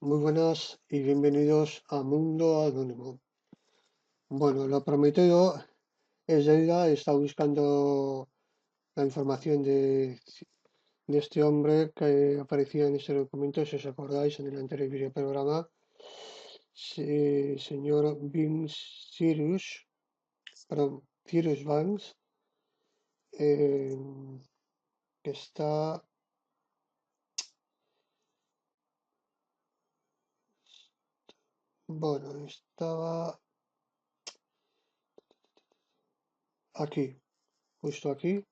Muy buenas y bienvenidos a Mundo Anónimo. Bueno, lo prometido es deuda. He estado buscando la información de este hombre que aparecía en este documento, si os acordáis, en el anterior videoprograma, señor Vince Cyrus, perdón, Cyrus Vance, eh, que está, bueno, estaba aquí, justo aquí,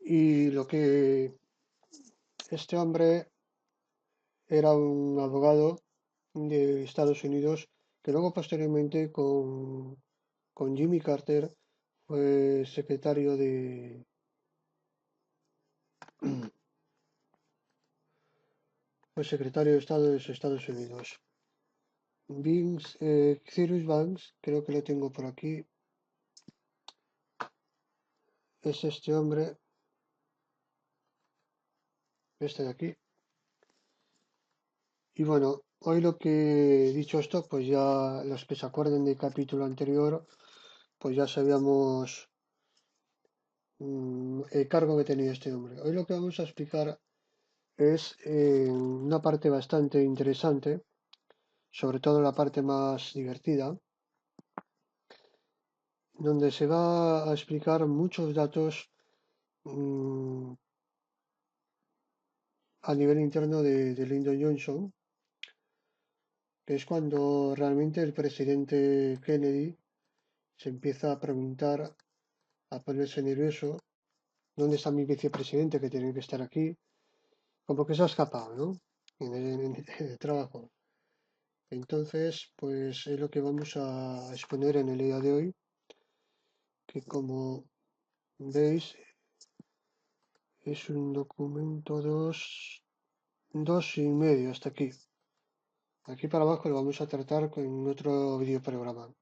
y lo que este hombre era un abogado de Estados Unidos que luego posteriormente con Jimmy Carter fue secretario fue secretario de Estado de los Estados Unidos. Cyrus Banks, creo que lo tengo por aquí, es este hombre, este de aquí. Y bueno, hoy lo que he dicho esto, pues ya los que se acuerden del capítulo anterior, pues ya sabíamos el cargo que tenía este hombre. Hoy lo que vamos a explicar es una parte bastante interesante, sobre todo la parte más divertida, donde se va a explicar muchos datos mm, a nivel interno de Lyndon Johnson, que es cuando realmente el presidente Kennedy se empieza a preguntar, a ponerse nervioso: ¿dónde está mi vicepresidente que tiene que estar aquí? Como que se ha escapado, ¿no? En el trabajo. Entonces, pues es lo que vamos a exponer en el día de hoy, que como veis es un documento dos y medio hasta aquí. Aquí para abajo lo vamos a tratar con otro videoprograma,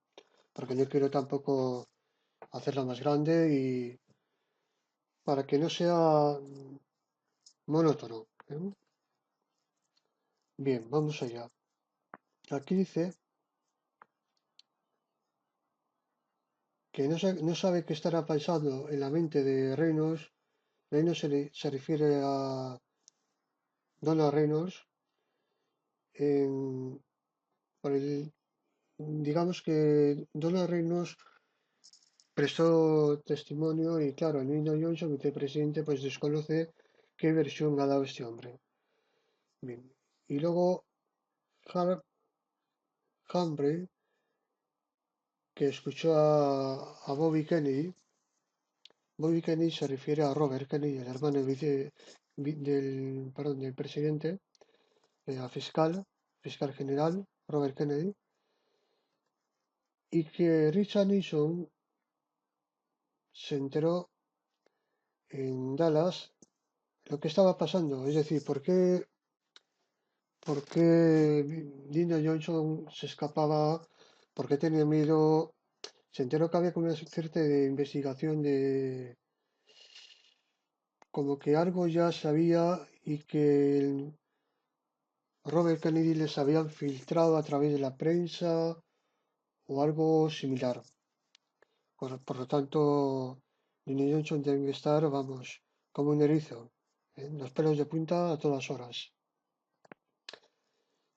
porque no quiero tampoco hacerla más grande y para que no sea monótono, ¿eh? Bien, vamos allá. Aquí dice que no sabe qué estará pasando en la mente de Reynolds. Reynolds se refiere a Donald Reynolds, en- por el, digamos que Donald Reynolds prestó testimonio y claro, Lyndon Johnson, vicepresidente, pues desconoce qué versión ha dado este hombre. Bien. Y luego Humphrey, que escuchó a Bobby Kennedy. Bobby Kennedy se refiere a Robert Kennedy, el hermano del presidente, fiscal general, Robert Kennedy, y que Richard Nixon se enteró en Dallas lo que estaba pasando. Es decir, por qué Dina Johnson se escapaba, por qué tenía miedo. Se enteró que había como una suerte de investigación de como que algo ya sabía y que Robert Kennedy les habían filtrado a través de la prensa o algo similar. Por lo tanto, Dina Johnson tiene que estar, vamos, como un erizo, los pelos de punta a todas horas.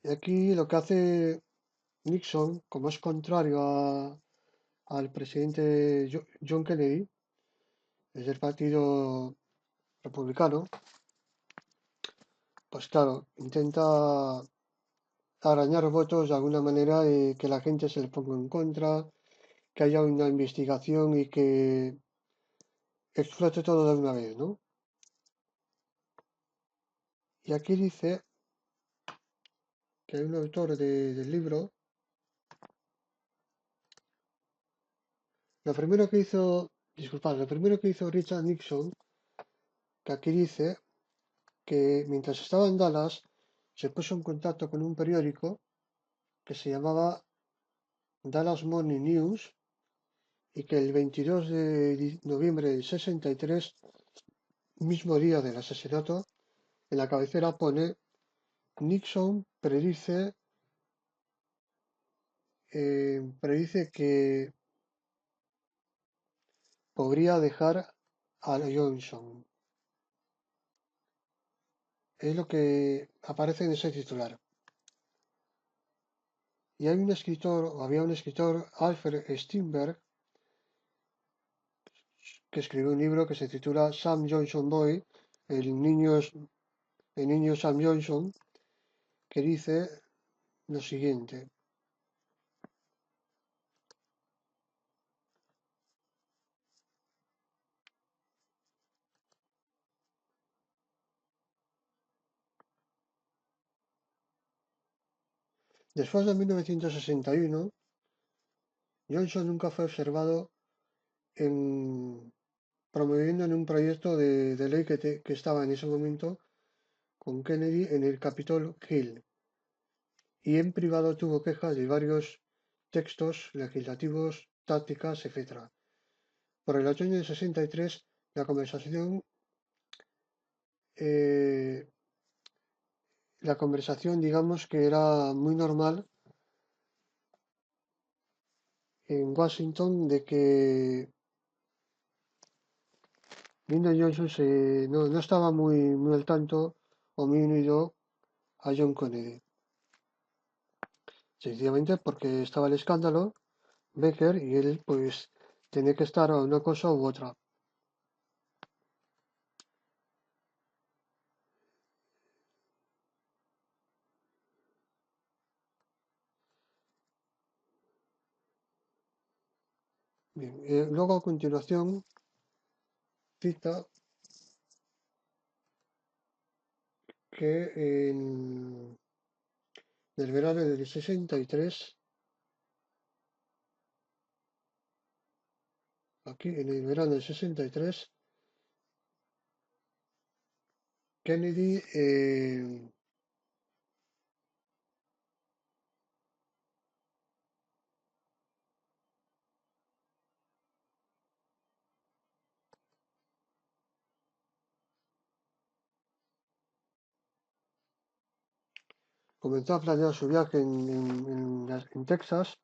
Y aquí lo que hace Nixon, como es contrario al presidente John Kennedy, es del Partido Republicano, pues claro, intenta arañar votos de alguna manera y que la gente se le ponga en contra, que haya una investigación y que explote todo de una vez, ¿no? Y aquí dice que hay un autor del libro. Lo primero que hizo, disculpad, lo primero que hizo Richard Nixon, que aquí dice que mientras estaba en Dallas se puso en contacto con un periódico que se llamaba Dallas Morning News y que el 22 de noviembre del 63, mismo día del asesinato, en la cabecera pone Nixon predice que podría dejar a Johnson. Es lo que aparece en ese titular. Y hay un escritor, o había un escritor, Alfred Steinberg, que escribió un libro que se titula Sam Johnson Boy, el niño Sam Johnson, que dice lo siguiente. Después de 1961, Johnson nunca fue observado promoviendo en un proyecto de ley que estaba en ese momento con Kennedy en el Capitol Hill, y en privado tuvo quejas de varios textos legislativos, tácticas, etc. Por el otoño del 63, la eh, conversación, digamos que era muy normal en Washington de que Lyndon Johnson no estaba muy al tanto o muy unido a John Kennedy, sencillamente porque estaba el escándalo Becker y él pues tenía que estar a una cosa u otra. Bien, luego a continuación cita que el verano del 63, aquí en el verano del 63, Kennedy comenzó a planear su viaje en Texas,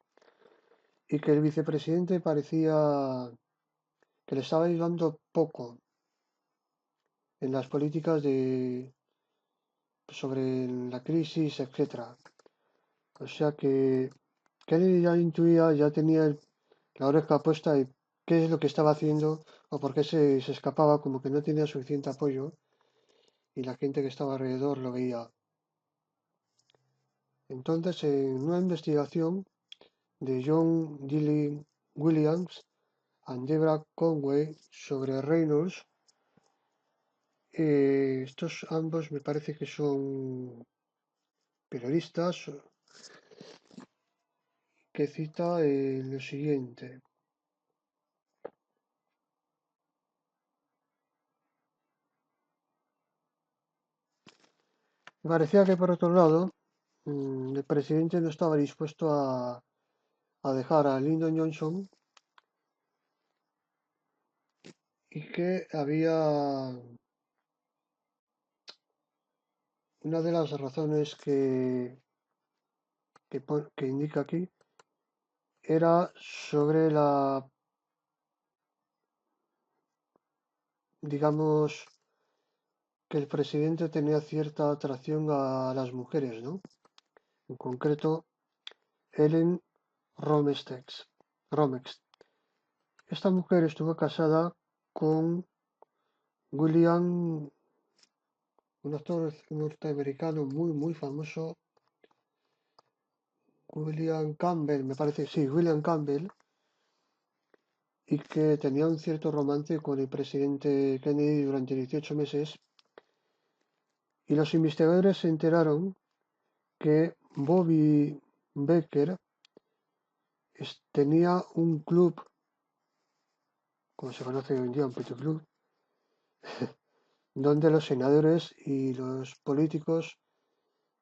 y que el vicepresidente parecía que le estaba ayudando poco en las políticas sobre la crisis, etcétera. O sea que Kennedy ya intuía, ya tenía la oreja puesta y qué es lo que estaba haciendo o por qué se escapaba, como que no tenía suficiente apoyo y la gente que estaba alrededor lo veía. Entonces, en una investigación de John Dilling Williams y Deborah Conway sobre Reynolds, estos ambos me parece que son periodistas, que cita lo siguiente. Parecía que por otro lado, el presidente no estaba dispuesto a dejar a Lyndon Johnson, y que había una de las razones que indica aquí era sobre digamos, que el presidente tenía cierta atracción a las mujeres, ¿no? En concreto, Ellen Romex. Esta mujer estuvo casada con William, un actor norteamericano muy famoso, William Campbell, me parece, sí, William Campbell, y que tenía un cierto romance con el presidente Kennedy durante 18 meses. Y los investigadores se enteraron que Bobby Becker tenía un club, como se conoce hoy en día, un petit club, donde los senadores y los políticos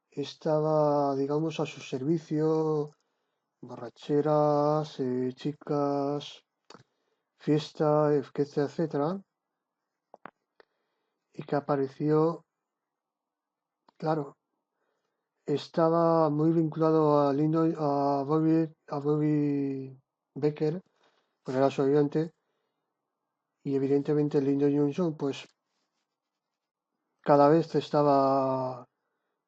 estaba, digamos, a su servicio, borracheras, chicas, fiesta, etcétera, etcétera, y que apareció, claro, estaba muy vinculado a Bobby Becker, pues era su ayudante, y evidentemente Lyndon Johnson, pues cada vez estaba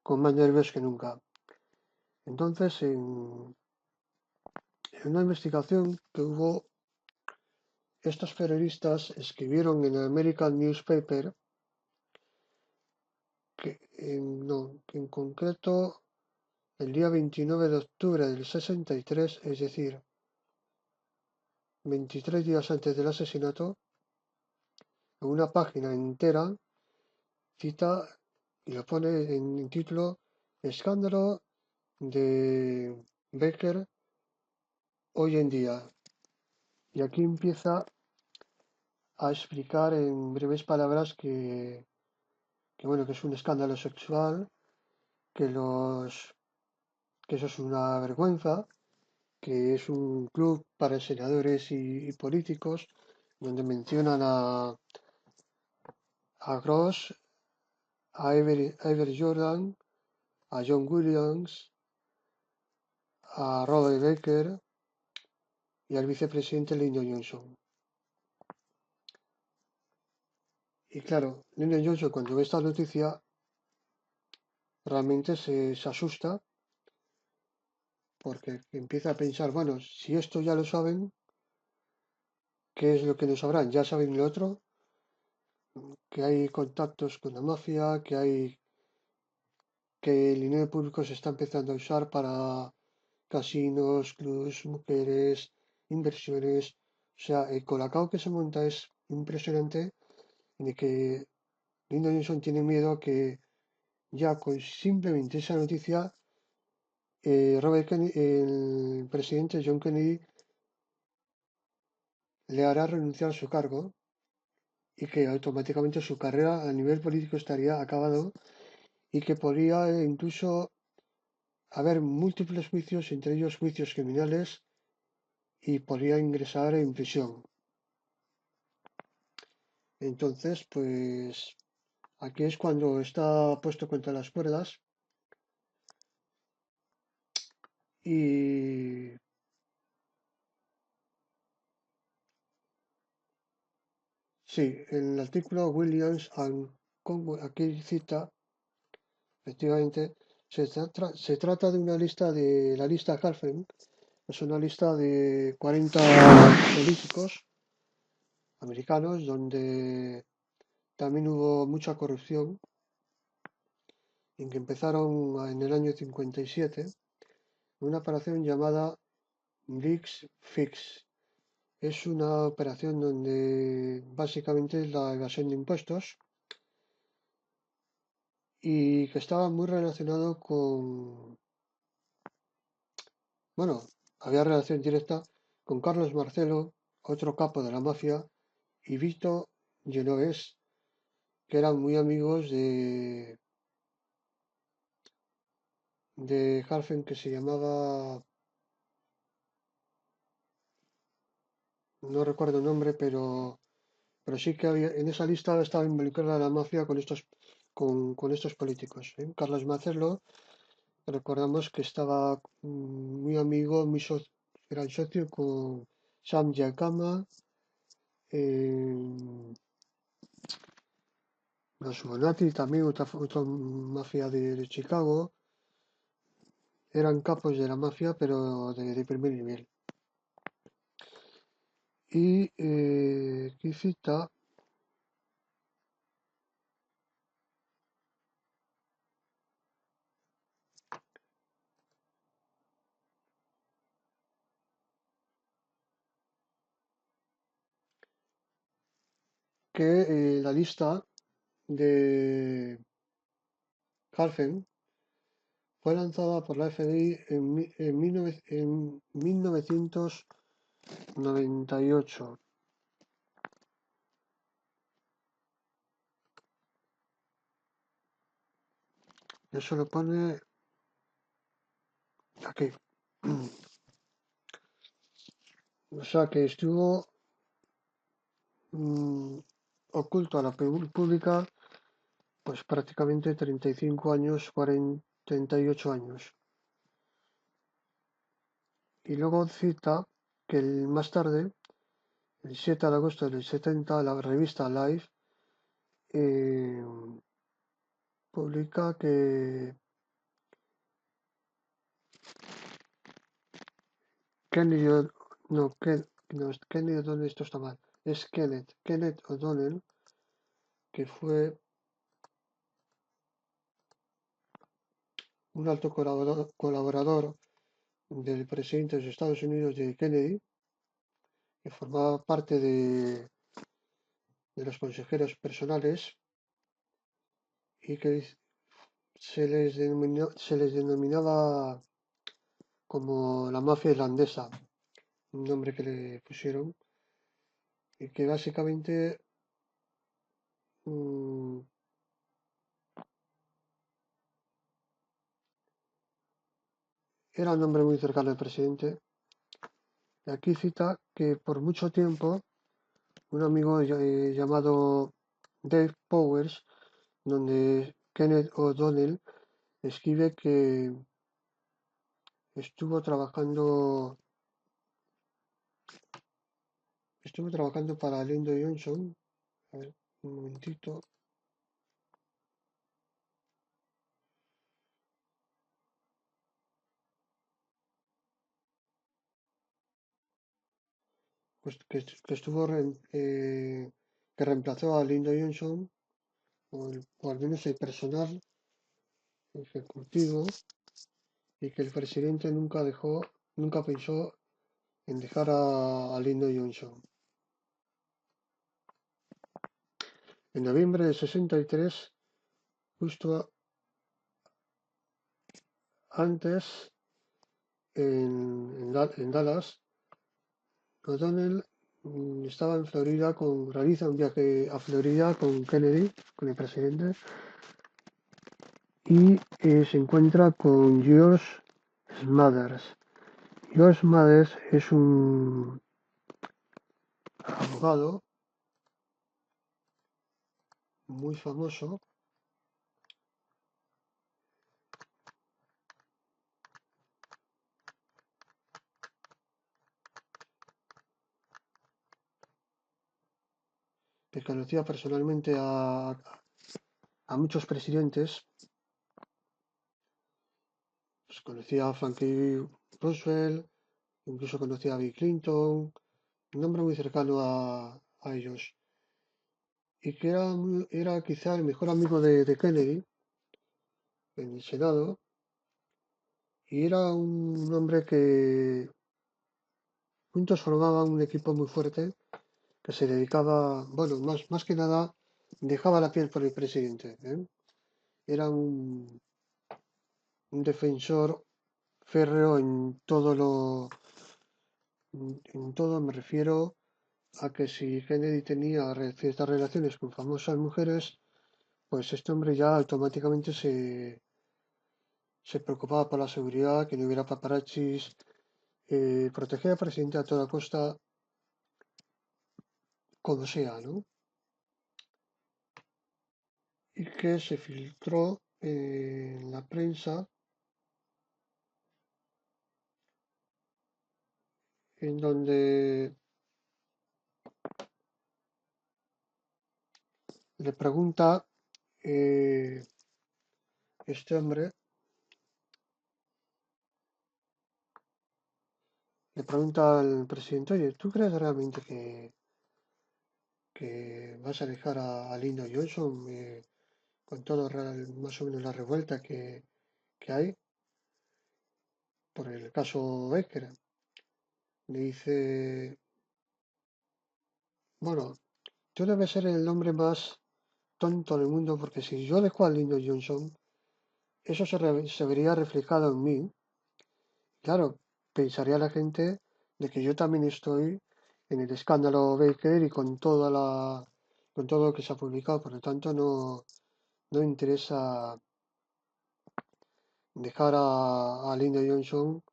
con más nervios que nunca. Entonces, en una investigación que hubo, estos periodistas escribieron en el American Newspaper que en concreto el día 29 de octubre del 63, es decir, 23 días antes del asesinato, en una página entera cita y lo pone en título Escándalo de Becker hoy en día. Y aquí empieza a explicar en breves palabras que bueno, que es un escándalo sexual, que los que eso es una vergüenza, que es un club para senadores y políticos, donde mencionan a Gross, a Avery Jordan, a John Williams, a Robert Baker y al vicepresidente Lyndon Johnson. Y claro, Lyndon Johnson cuando ve esta noticia realmente se asusta porque empieza a pensar, bueno, si esto ya lo saben, ¿qué es lo que no sabrán? Ya saben lo otro, que hay contactos con la mafia, que el dinero público se está empezando a usar para casinos, clubs, mujeres, inversiones. O sea, el colacao que se monta es impresionante, de que Lyndon Johnson tiene miedo que ya con simplemente esa noticia, el presidente John Kennedy le hará renunciar a su cargo y que automáticamente su carrera a nivel político estaría acabado y que podría incluso haber múltiples juicios, entre ellos juicios criminales, y podría ingresar en prisión. Entonces, pues aquí es cuando está puesto contra las cuerdas y sí, en el artículo Williams and Conway, aquí cita, efectivamente, se trata de una lista de la lista Halfen, es una lista de 40 políticos americanos donde también hubo mucha corrupción, en que empezaron en el año 57 una operación llamada Big Fix. Es una operación donde básicamente es la evasión de impuestos y que estaba muy relacionado con, bueno, había relación directa con Carlos Marcelo, otro capo de la mafia, y Vito Genovés, que eran muy amigos de Halfen, que se llamaba, no recuerdo el nombre, pero sí que había, en esa lista estaba involucrada la mafia con estos políticos. ¿Eh? Carlos Marcelo, recordamos que estaba muy amigo, era el socio con Sam Giancana, los Bonatti también, otra mafia de Chicago, eran capos de la mafia, pero de primer nivel. Y aquí cita que la lista de Halfen fue lanzada por la FBI en 1998. Eso lo pone aquí. O sea que estuvo oculto a la pública pues prácticamente 35 años, 40, 38 años. Y luego cita que más tarde, el 7 de agosto del 70, la revista Life eh, publica que Kennedy, Kennedy O'Donnell, esto está mal, es Kenneth O'Donnell, que fue un alto colaborador del presidente de los Estados Unidos de Kennedy, que formaba parte de los consejeros personales y que se les denominaba como la mafia irlandesa, un nombre que le pusieron, y que básicamente mm, era un nombre muy cercano al presidente. Y aquí cita que por mucho tiempo un amigo llamado Dave Powers, donde Kenneth O'Donnell escribe que estuvo trabajando, estuvo trabajando para Lyndon Johnson. A ver, un momentito. Pues que estuvo que reemplazó a Lyndon Johnson, o al menos el personal ejecutivo, y que el presidente nunca pensó en dejar a Lyndon Johnson. En noviembre de 63, justo antes, en Dallas, O'Donnell estaba en Florida, realiza un viaje a Florida con Kennedy, con el presidente, y se encuentra con George Smathers. George Smathers es un abogado muy famoso que conocía personalmente a muchos presidentes. Pues conocía a Franklin Roosevelt, incluso conocía a Bill Clinton, un hombre muy cercano a ellos. Y que era quizá el mejor amigo de Kennedy en el Senado. Y era un hombre que juntos formaban un equipo muy fuerte que se dedicaba, bueno, más que nada, dejaba la piel por el presidente, ¿eh? Era un defensor férreo en todo me refiero a que si Kennedy tenía ciertas relaciones con famosas mujeres, pues este hombre ya automáticamente se preocupaba por la seguridad, que no hubiera paparazzis, protegía al presidente a toda costa, como sea, ¿no? Y que se filtró en la prensa, en donde le pregunta eh, este hombre, le pregunta al presidente, oye, ¿tú crees realmente que vas a dejar a Lyndon Johnson con todo más o menos la revuelta que hay por el caso Becker? Le dice, bueno, tú debes ser el hombre más tonto del mundo porque si yo dejo a Lyndon Johnson, eso se vería reflejado en mí. Claro, pensaría la gente de que yo también estoy en el escándalo Baker y con todo lo que se ha publicado, por lo tanto no interesa dejar a Lyndon Johnson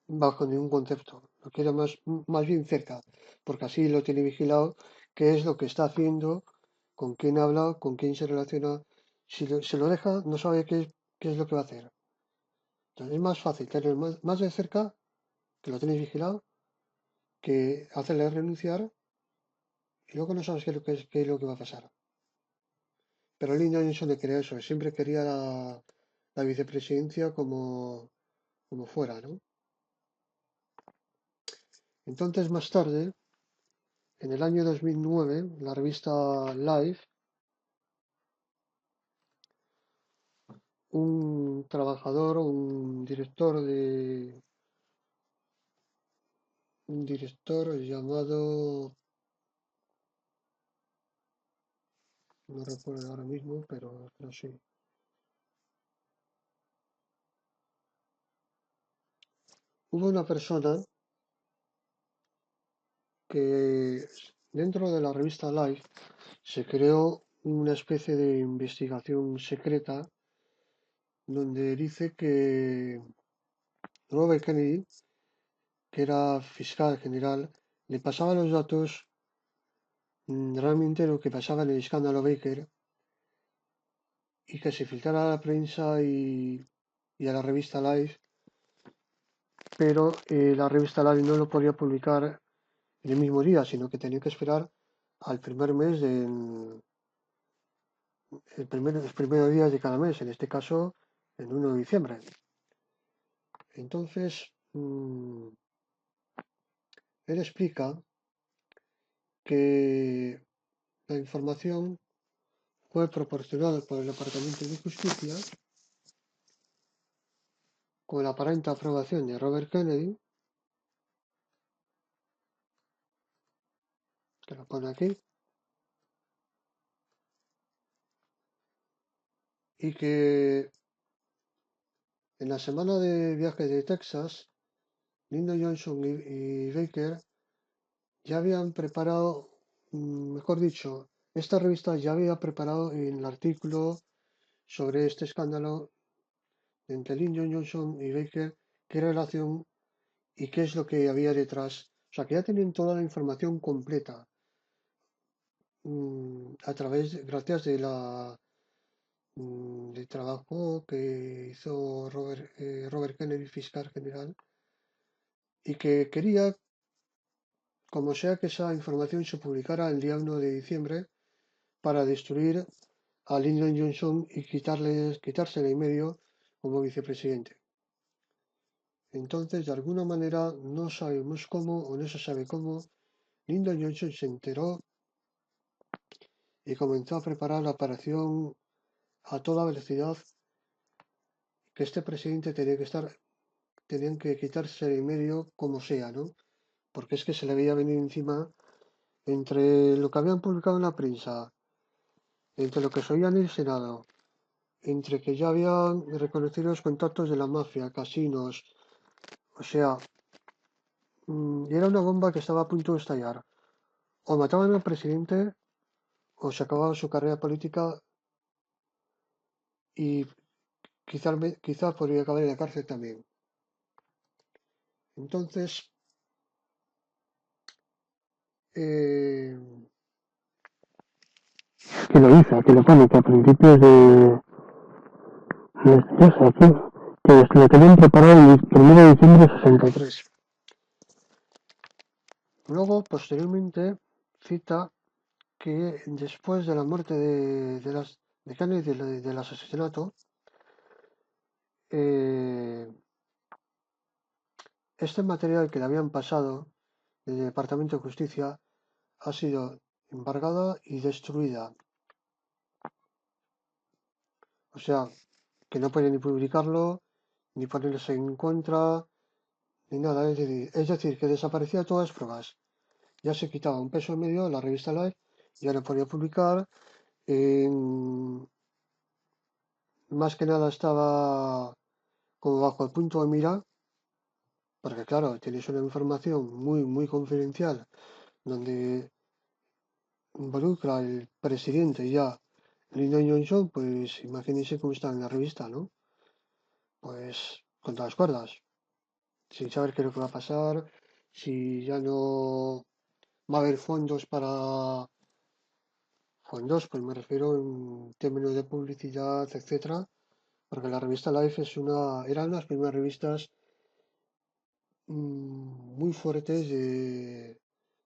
bajo ningún concepto. Lo quiero más bien cerca, porque así lo tiene vigilado, qué es lo que está haciendo, con quién habla, con quién se relaciona, Si se lo deja, no sabe qué es lo que va a hacer. Entonces es más fácil tener más de cerca, que lo tenéis vigilado, que hacerle renunciar y luego no sabes qué es lo que va a pasar. Pero Lyndon Johnson le quería eso, siempre quería la vicepresidencia como fuera, ¿no? Entonces, más tarde, en el año 2009, la revista Life, un trabajador, un director llamado, no recuerdo ahora mismo, pero sí. Hubo una persona que dentro de la revista Life se creó una especie de investigación secreta donde dice que Robert Kennedy, que era fiscal general, le pasaba los datos realmente lo que pasaba en el escándalo Baker y que se filtrara a la prensa y a la revista Life, pero la revista Life no lo podía publicar en el mismo día, sino que tenía que esperar al primer mes los primeros días de cada mes, en este caso el 1 de diciembre. Entonces, él explica que la información fue proporcionada por el Departamento de Justicia con la aparente aprobación de Robert Kennedy, que lo pone aquí, y que en la semana de viaje de Texas, Lyndon Johnson y Baker ya habían preparado, mejor dicho, esta revista ya había preparado el artículo sobre este escándalo entre Lyndon Johnson y Baker, qué relación y qué es lo que había detrás. O sea, que ya tenían toda la información completa gracias del trabajo que hizo Robert Kennedy, fiscal general, y que quería, como sea, que esa información se publicara el día 1 de diciembre para destruir a Lyndon Johnson y quitársele en medio como vicepresidente. Entonces, de alguna manera, no sabemos cómo o no se sabe cómo, Lyndon Johnson se enteró y comenzó a preparar la operación a toda velocidad que este presidente tenían que quitarse en medio como sea, ¿no? Porque es que se le veía venir encima entre lo que habían publicado en la prensa, entre lo que se oía en el Senado, entre que ya habían reconocido los contactos de la mafia, casinos, o sea, era una bomba que estaba a punto de estallar. O mataban al presidente o se acababa su carrera política y quizá podría acabar en la cárcel también. Entonces, eh, que lo hizo, que lo pone que a principios de eso, que lo tenían preparado el 1 de diciembre de 63. Luego, posteriormente, cita que después de la muerte de Kennedy, del asesinato, eh, este material que le habían pasado del Departamento de Justicia ha sido embargada y destruida. O sea, que no pueden ni publicarlo, ni ponerse en contra, ni nada. Es decir, que desaparecía todas las pruebas. Ya se quitaba un peso en medio la revista Life, ya no podía publicar. Más que nada estaba como bajo el punto de mira, porque claro, tienes una información muy, muy confidencial donde involucra al presidente ya, Lyndon Johnson, pues imagínense cómo está en la revista, ¿no? Pues con todas las cuerdas, sin saber qué es lo que va a pasar, si ya no va a haber fondos para o en dos, pues me refiero en términos de publicidad, etcétera, porque la revista Life era una de las primeras revistas muy fuertes de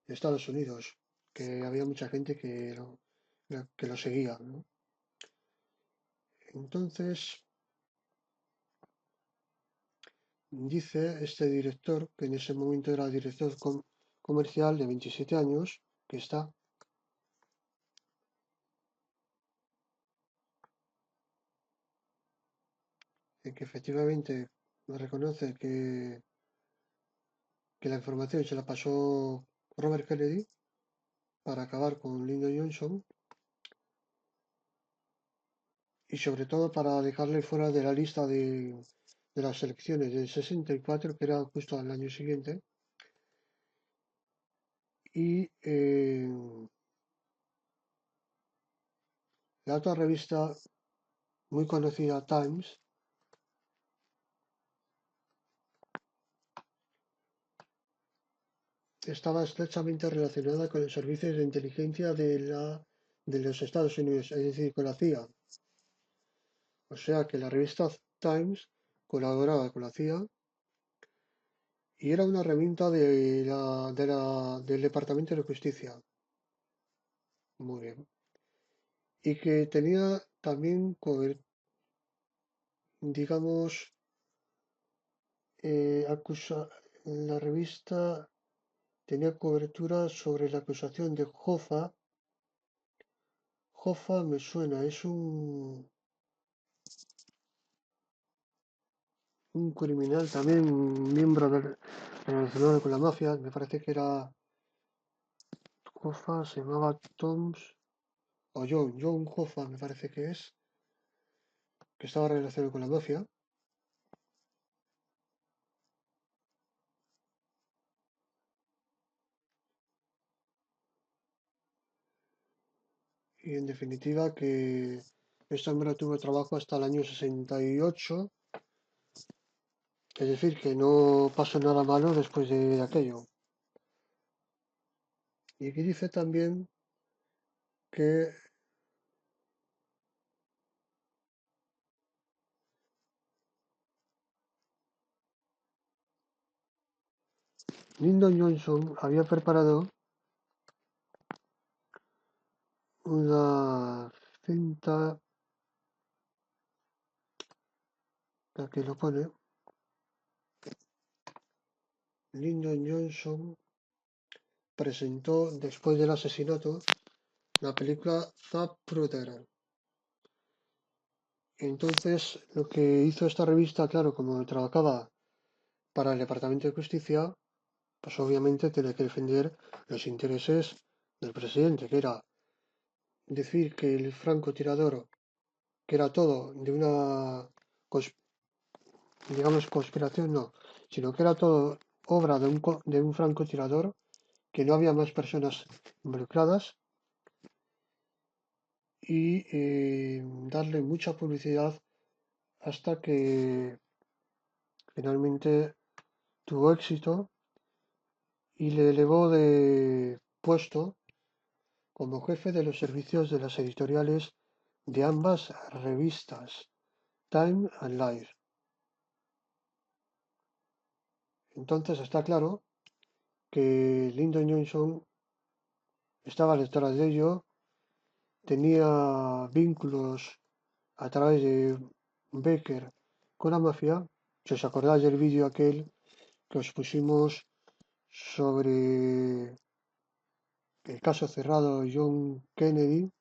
Estados Unidos, que había mucha gente que lo seguía, ¿no? Entonces, dice este director, que en ese momento era director comercial de 27 años, que está, que efectivamente reconoce que la información se la pasó Robert Kennedy para acabar con Lyndon Johnson y sobre todo para dejarle fuera de la lista de las elecciones del 64, que era justo al año siguiente. Y la otra revista muy conocida, Times, estaba estrechamente relacionada con los servicios de inteligencia de los Estados Unidos, es decir, con la CIA. O sea que la revista Times colaboraba con la CIA y era una herramienta del Departamento de Justicia. Muy bien. Y que tenía también, digamos, la revista tenía cobertura sobre la acusación de Hoffa. Hoffa me suena, es un criminal también, un miembro relacionado con la mafia. Me parece que era Hoffa, se llamaba Toms, o John Hoffa, me parece que estaba relacionado con la mafia. Y en definitiva que este hombre tuvo trabajo hasta el año 68, es decir, que no pasó nada malo después de aquello. Y aquí dice también que Lyndon Johnson había preparado una cinta, la que lo pone, Lyndon Johnson presentó después del asesinato la película Zapruder. Entonces, lo que hizo esta revista, claro, como trabajaba para el Departamento de Justicia, pues obviamente tenía que defender los intereses del presidente, que era decir que el francotirador, que era todo de una, digamos, conspiración, no, sino que era todo obra de un francotirador, que no había más personas involucradas y darle mucha publicidad hasta que finalmente tuvo éxito y le elevó de puesto como jefe de los servicios de las editoriales de ambas revistas, Time and Life. Entonces está claro que Lyndon Johnson estaba detrás de ello, tenía vínculos a través de Baker con la mafia. Si os acordáis del vídeo aquel que os pusimos sobre el caso cerrado John Kennedy,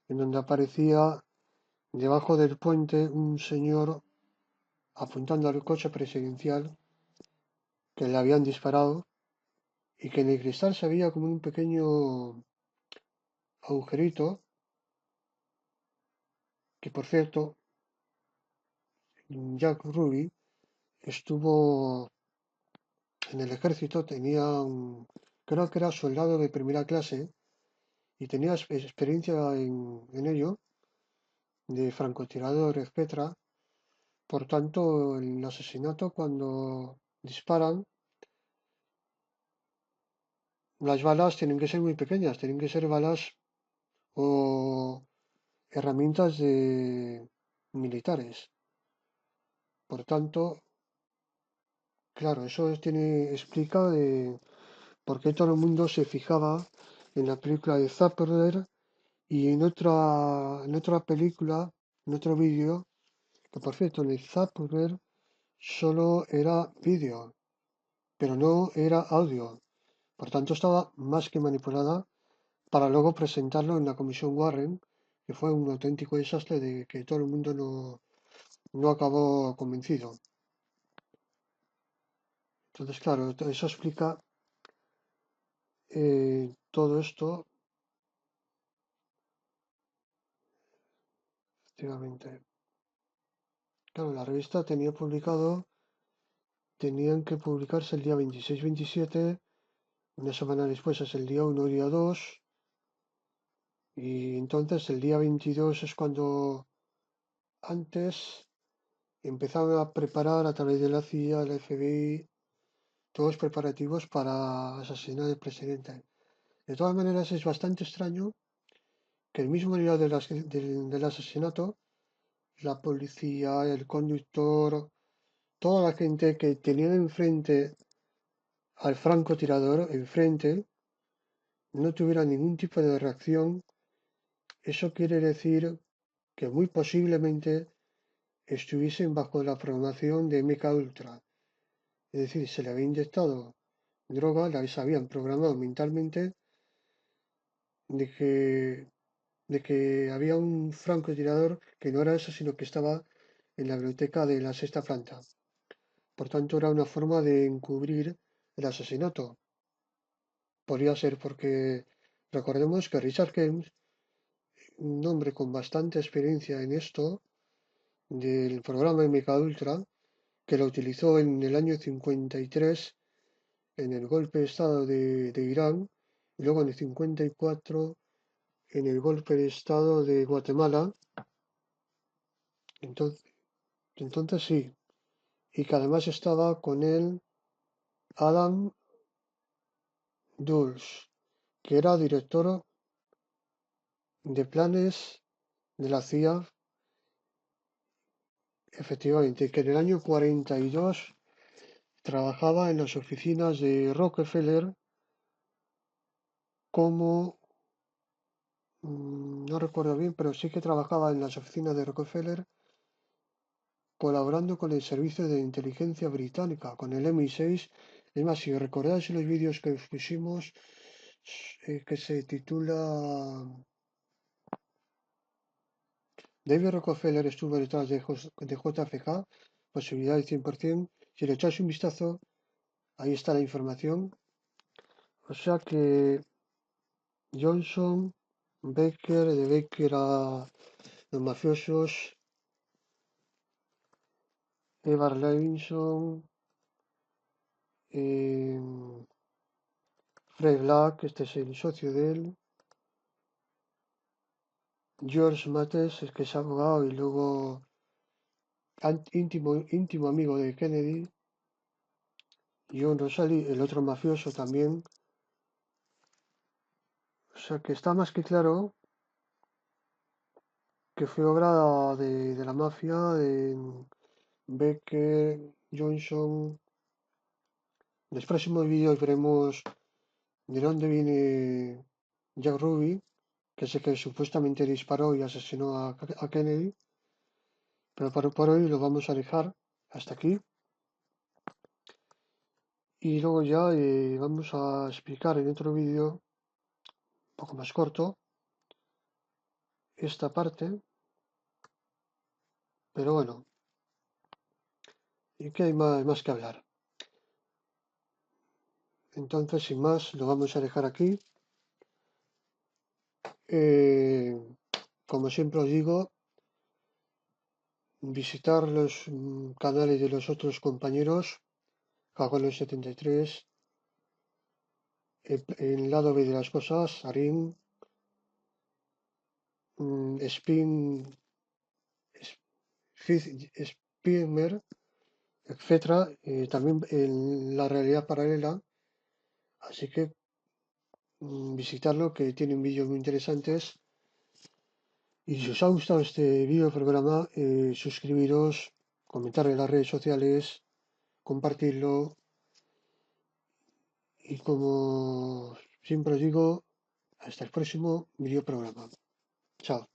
en donde aparecía debajo del puente un señor apuntando al coche presidencial que le habían disparado y que en el cristal se veía como un pequeño agujerito, que por cierto Jack Ruby estuvo en el ejército, creo que era soldado de primera clase y tenía experiencia en ello, de francotirador, etcétera. Por tanto, el asesinato, cuando disparan, las balas tienen que ser muy pequeñas, tienen que ser balas o herramientas de militares. Por tanto, claro, eso explica de por qué todo el mundo se fijaba en la película de Zapruder y en otra película, en otro vídeo, que por cierto en el Zapruder solo era vídeo, pero no era audio. Por tanto, estaba más que manipulada para luego presentarlo en la Comisión Warren, que fue un auténtico desastre de que todo el mundo no acabó convencido. Entonces, claro, eso explica todo esto, efectivamente. Claro, la revista tenían que publicarse el día 26-27, una semana después es el día 1 y día 2, y entonces el día 22 es cuando antes empezaron a preparar a través de la CIA, la FBI, todos preparativos para asesinar al presidente. De todas maneras, es bastante extraño que el mismo día del asesinato, la policía, el conductor, toda la gente que tenían enfrente al francotirador, enfrente, no tuviera ningún tipo de reacción. Eso quiere decir que muy posiblemente estuviesen bajo la programación de MK Ultra. Es decir, se le había inyectado droga, la habían programado mentalmente de que, de que había un francotirador que no era eso, sino que estaba en la biblioteca de la sexta planta. Por tanto, era una forma de encubrir el asesinato. Podría ser porque recordemos que Richard Kent, un hombre con bastante experiencia en esto, del programa MK Ultra, que lo utilizó en el año 53 en el golpe de Estado de Irán y luego en el 54 en el golpe de Estado de Guatemala. Entonces sí, y que además estaba con él Adam Dulles, que era director de planes de la CIA, efectivamente, que en el año 42 trabajaba en las oficinas de Rockefeller como, no recuerdo bien, pero sí que trabajaba en las oficinas de Rockefeller colaborando con el servicio de inteligencia británica, con el MI6. Es más, si recordáis los vídeos que pusimos, que se titula David Rockefeller estuvo detrás de JFK, posibilidad del 100%. Si le echáis un vistazo, ahí está la información. O sea que Johnson, Baker, de Baker a los mafiosos, Edward Levinson, eh, Fred Black, este es el socio de él, George Mates, el que es abogado y luego íntimo amigo de Kennedy, y John Rosali, el otro mafioso también. O sea que está más que claro que fue obra de la mafia, de Becker, Johnson. En los próximos vídeos veremos de dónde viene Jack Ruby, que es el que supuestamente disparó y asesinó a Kennedy, pero por hoy lo vamos a dejar hasta aquí. Y luego ya vamos a explicar en otro vídeo, un poco más corto, esta parte, pero bueno, ¿y qué hay más que hablar? Entonces, sin más, lo vamos a dejar aquí. Eh, Como siempre os digo, visitar los canales de los otros compañeros, Jacolos73, el lado B de las cosas, Arin, Spin, Spinmer, etcétera, también en la realidad paralela. Así que visitarlo, que tienen vídeos muy interesantes Y si os ha gustado este vídeo programa, suscribiros, comentar en las redes sociales, compartirlo y como siempre os digo, hasta el próximo video programa. Chao.